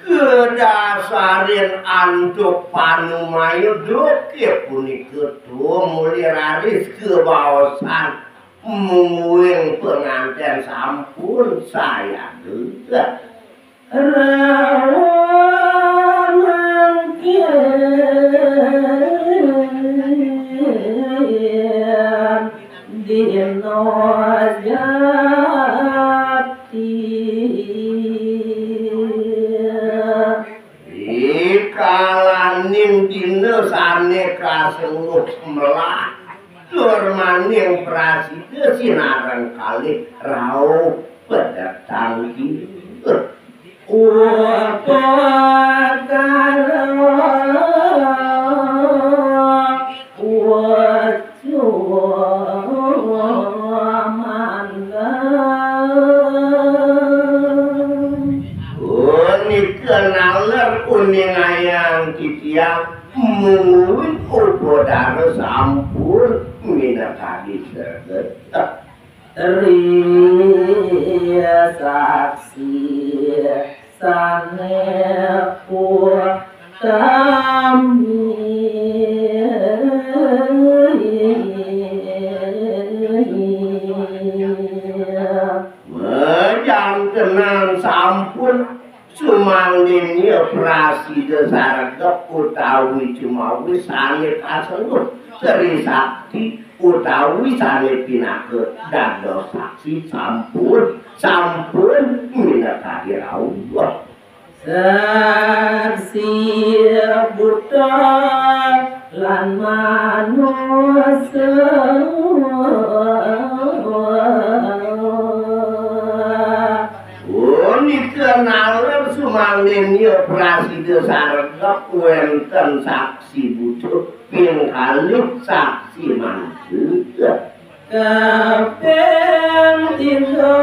Kedasarin anduk panumayu duke punika tuh mulai raris kebawasan mungguing pengantin sampun saya juga rawan kian dino kalaning dina sane kasenguk melah durmaning prasida sinareng kalih rauh pedhatang kita kenaler kuning ayang titiang mungguin ubodara sampun minakadi serget ria saksi sane kami jam tenang sampun sumangdene prasida sarega utawi cumawi sane kasenggut Sri Sakti utawi sane pinaket dados saksi sampun minakadi Allah saksi buta lan manusia kenalan sumangdene prasida sarega wonten saksi butuh ping kalih saksi mansuh kaping tiga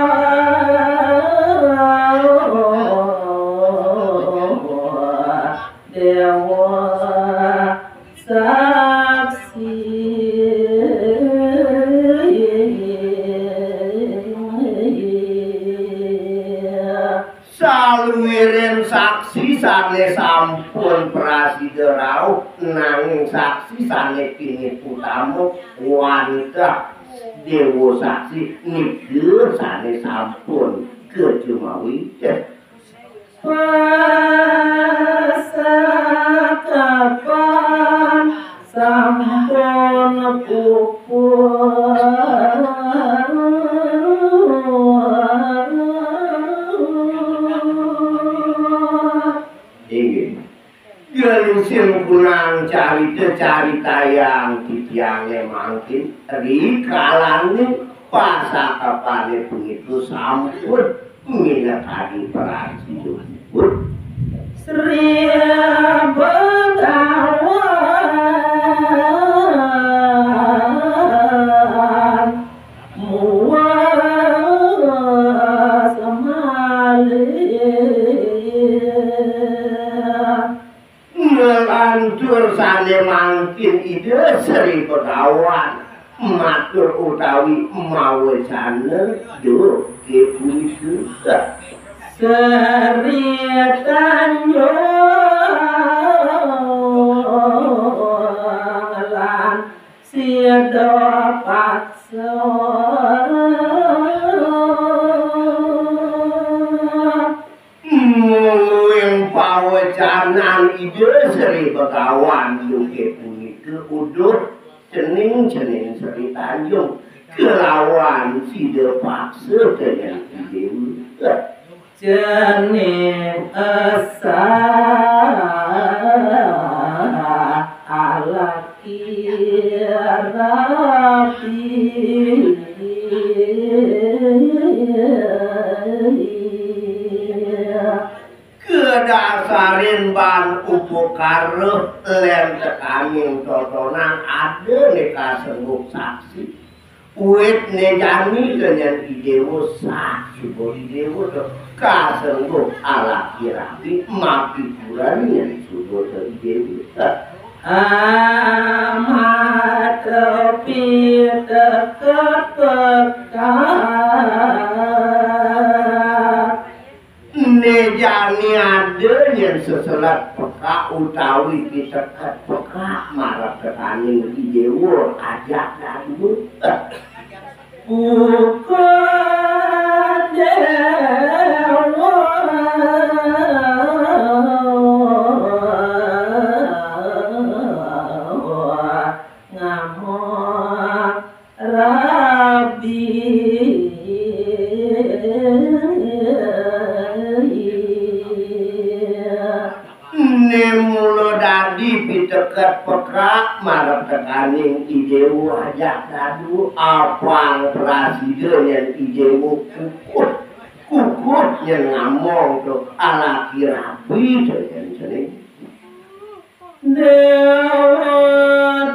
dewa saksi saluwiring saksi sane sampun prasida rauh nanging saksi sane kini utama wanita dewa saksi nigel sane sampun kejumawi pasakapan sampun pupur simpulan carita yang titiange mangkin rikalane pasakapane begitu sampun minakadi prasida Sri Begawan muas melantur sane mangkin ide Sri Begawan matur utawi mawesana duke punika Sri Tanjung lan sida paksa yang pawecanan ide Sri Begawan duke punika udut cening-cening Sri Tanjung kelawan sida paksa dengan ide cening asa alaki rapi kedasarin ban upukare lem tekaning totonan ada neka sengguk saksi uit nejani dengan idewo saksi bo idewo to kasengguk ala kirabi mati kurangnya sudo to idewo amat pita nejani ada yang seselat peka utawi disekat peka marah tekaning idewo ajak dadu bukan dewa ngamuk rabi mulo dadi pitekat pekrak marah tekaning idewo ajak dadu apang presiden yang idewo kukut yang ngamong tuh ala kirabi yang sering dewa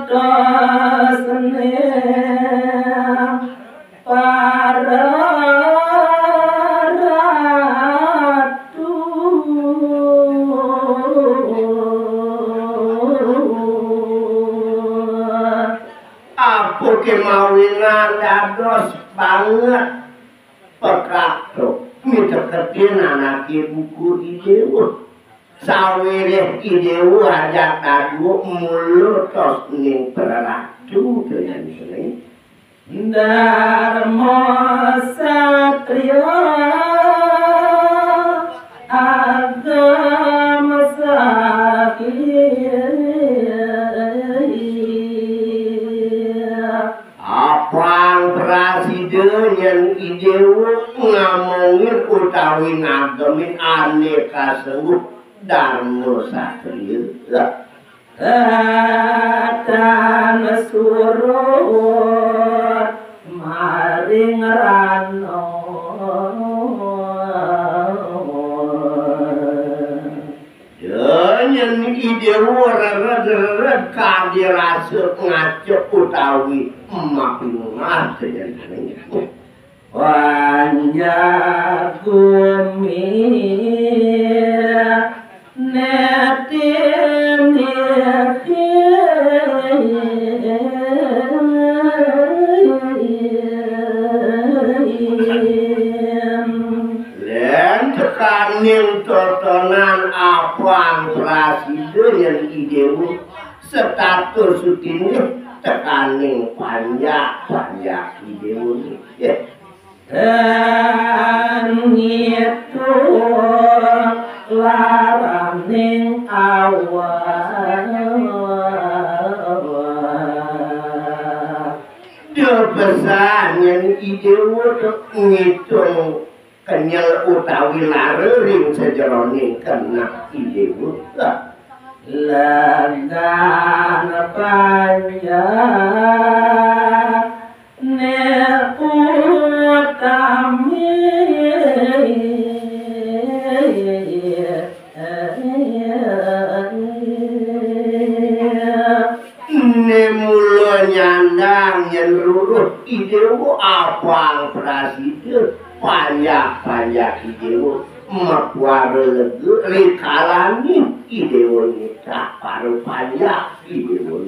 tasnem para kemawinan dados banget pekak tuh minta kerjaan anak ibuku idewo sawireh idewo ajak dadu mulut tos ning peratu dengan sering dharma satria agama sakit apang presiden yang idewo ngomongin utawi ngagemin aneka sengguk dharma satria Tatan surut maring rano Jangan idewo reret kadirasuk ngacuk utawi emak pingat jangan Wanjak gumir netin len tekaning totonan apang presiden yang idewo status sutine tekaning panjak idewo dan itu laraning awal debesan yang idewo ngitung kenyal utawi larering sejeroning kena idewo lagan panjang ne utami mulo nyandang yang rurut idewo apang presiden panjak idewo makware legu rikalani idewo nikah paru panjak idewo